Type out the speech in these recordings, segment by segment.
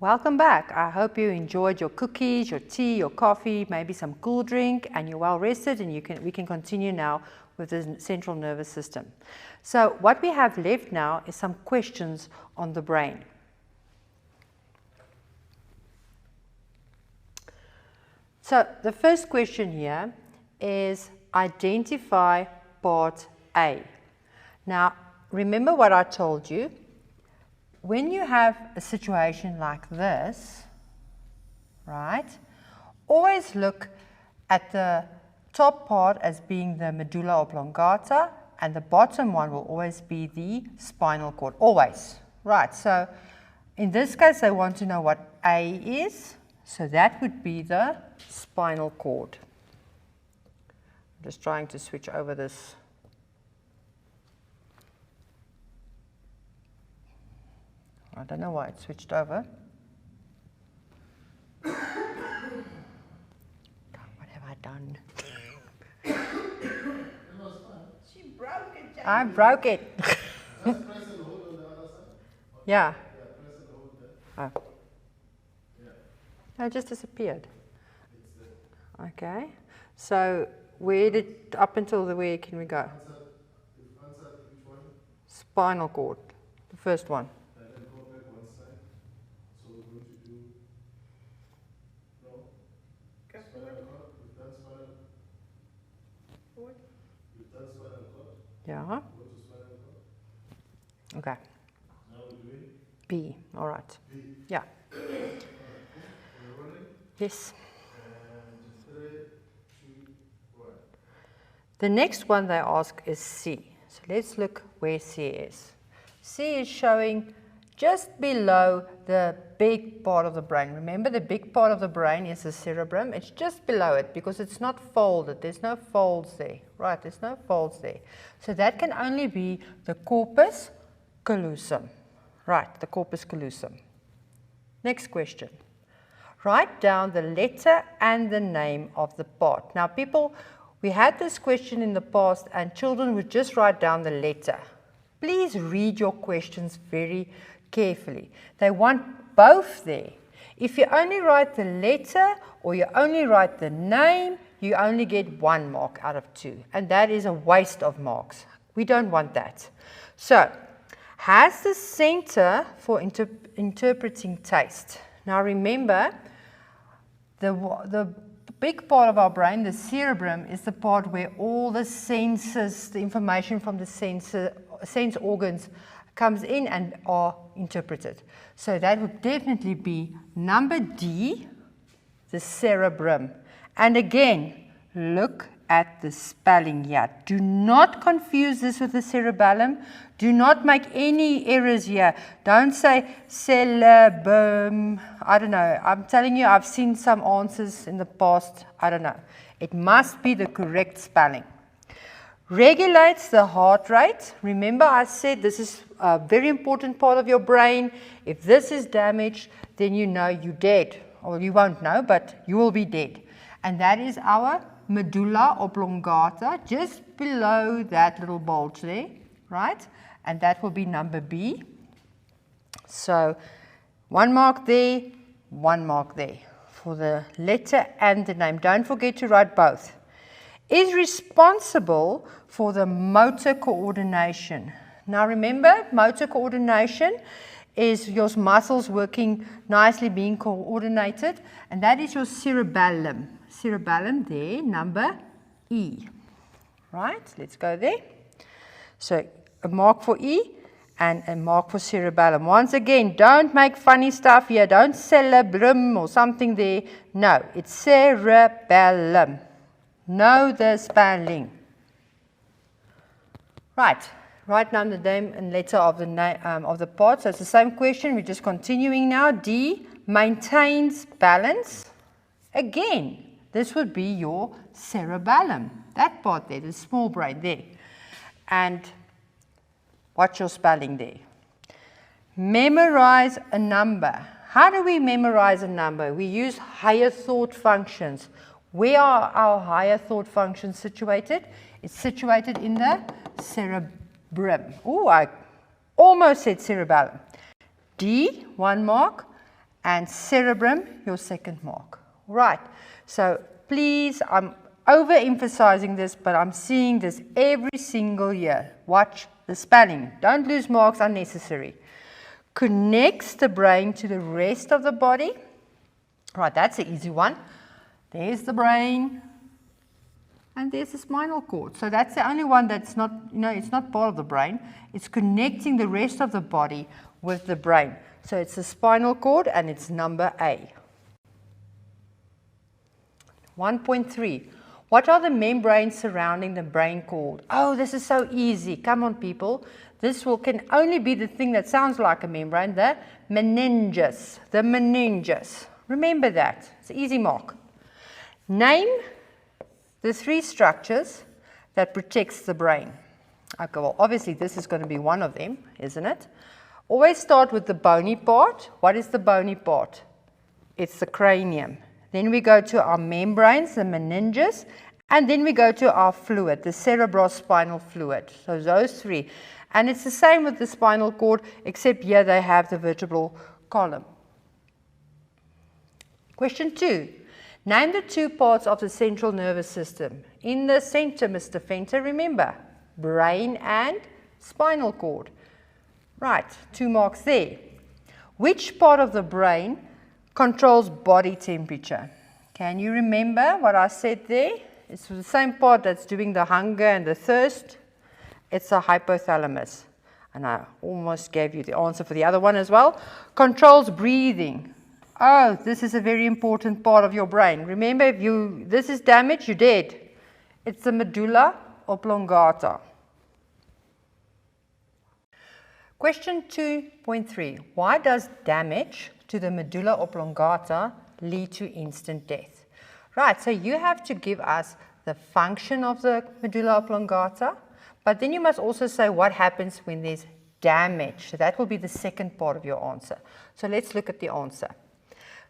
Welcome back. I hope you enjoyed your cookies, your tea, your coffee, maybe some cool drink, and you're well rested, and we can continue now with the central nervous system. So what we have left now is some questions on the brain. So the first question here is identify part A. Now remember what I told you. When you have a situation like this, right, always look at the top part as being the medulla oblongata, and the bottom one will always be the spinal cord, always. Right, so in this case they want to know what A is, so that would be the spinal cord. I'm just trying to switch over this. I don't know why it switched over. What have I done? She broke it. I broke it. Just press and hold on the other side. Yeah. Yeah, press and hold that. Oh. Yeah, No, it just disappeared. it's there. Okay. So where did, up until the where can we go? Answer which one? Spinal cord, the first one. And then go back one side. So we're going to do, no? Spinal cord. We've done spinal. What? We've done spinal cord. Yeah. Go to spinal cord. Okay. Now we're doing B. All right. B. Yeah. We're rolling. Yes. And 3, 2, 1. The next one they ask is C. So let's look where C is. C is showing just below the big part of the brain. Remember, the big part of the brain is the cerebrum. It's just below it because it's not folded. There's no folds there. Right, there's no folds there. So that can only be the corpus callosum. Right, the corpus callosum. Next question. Write down the letter and the name of the part. Now people, we had this question in the past and children would just write down the letter. Please read your questions very carefully. They want both there. If you only write the letter or you only write the name, you only get 1 mark out of 2. And that is a waste of marks. We don't want that. So, has the center for interpreting taste. Now remember, the big part of our brain, the cerebrum, is the part where all the senses, the information from the sense organs comes in and are interpreted. So that would definitely be number D, the cerebrum. And again, look at the spelling here. Do not confuse this with the cerebellum. Do not make any errors here. Don't say cerebrum. I don't know. I'm telling you, I've seen some answers in the past. I don't know. It must be the correct spelling. Regulates the heart rate. Remember I said this is a very important part of your brain. If this is damaged, then you know you're dead. Or you won't know, but you will be dead. And that is our medulla oblongata, just below that little bulge there, right? And that will be number B. So 1 mark there, 1 mark there for the letter and the name. Don't forget to write both. Is responsible for the motor coordination. Now remember, motor coordination is your muscles working nicely, being coordinated, and that is your cerebellum. Cerebellum there, number E. Right, let's go there. So a mark for E and a mark for cerebellum. Once again, don't make funny stuff here. Don't cerebrum or something there. No, it's cerebellum. Know the spelling. Right, write down the name and letter of the part. So it's the same question. We're just continuing now. D, maintains balance. Again, this would be your cerebellum. That part there, the small brain there. And what's your spelling there? Memorize a number. How do we memorize a number? We use higher thought functions. Where are our higher thought functions situated? It's situated in the cerebrum. Oh, I almost said cerebellum. D, 1 mark. and cerebrum, your second mark. Right, so please, I'm overemphasizing this, but I'm seeing this every single year. Watch the spelling. Don't lose marks unnecessary. Connects the brain to the rest of the body. Right, that's an easy one. There's the brain, and there's the spinal cord. So that's the only one that's not, it's not part of the brain. It's connecting the rest of the body with the brain. So it's the spinal cord, and it's number A. 1.3. What are the membranes surrounding the brain called? Oh, this is so easy. Come on, people. This can only be the thing that sounds like a membrane, the meninges. The meninges. Remember that. It's an easy mark. Name the 3 structures that protects the brain. Okay, well, obviously this is going to be one of them, isn't it? Always start with the bony part. What is the bony part? It's the cranium. Then we go to our membranes, the meninges, and then we go to our fluid, the cerebrospinal fluid. So those 3. And it's the same with the spinal cord, except here they have the vertebral column. Question 2. Name the 2 parts of the central nervous system. In the center, Mr. Fenter, remember, brain and spinal cord. Right, 2 marks there. Which part of the brain controls body temperature? Can you remember what I said there? It's the same part that's doing the hunger and the thirst. It's the hypothalamus. And I almost gave you the answer for the other one as well. Controls breathing. Oh, this is a very important part of your brain. Remember, if this is damaged, you're dead. It's the medulla oblongata. Question 2.3. Why does damage to the medulla oblongata lead to instant death? Right, so you have to give us the function of the medulla oblongata, but then you must also say what happens when there's damage. So that will be the second part of your answer. So let's look at the answer.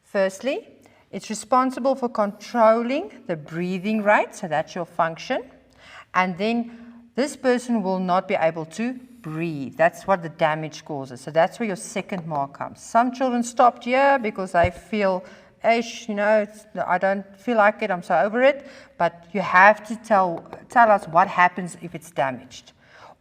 Firstly, it's responsible for controlling the breathing rate, so that's your function. And then this person will not be able to breathe. That's what the damage causes. So that's where your second mark comes. Some children stopped here because they feel, I don't feel like it, I'm so over it. But you have to tell us what happens if it's damaged.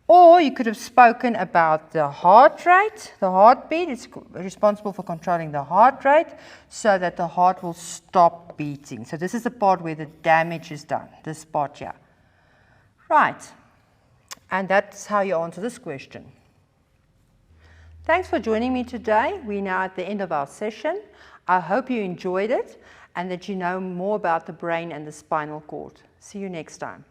Or you could have spoken about the heart rate, the heartbeat. It's responsible for controlling the heart rate so that the heart will stop beating. So this is the part where the damage is done, this part here. Right. And that's how you answer this question. Thanks for joining me today. We're now at the end of our session. I hope you enjoyed it and that you know more about the brain and the spinal cord. See you next time.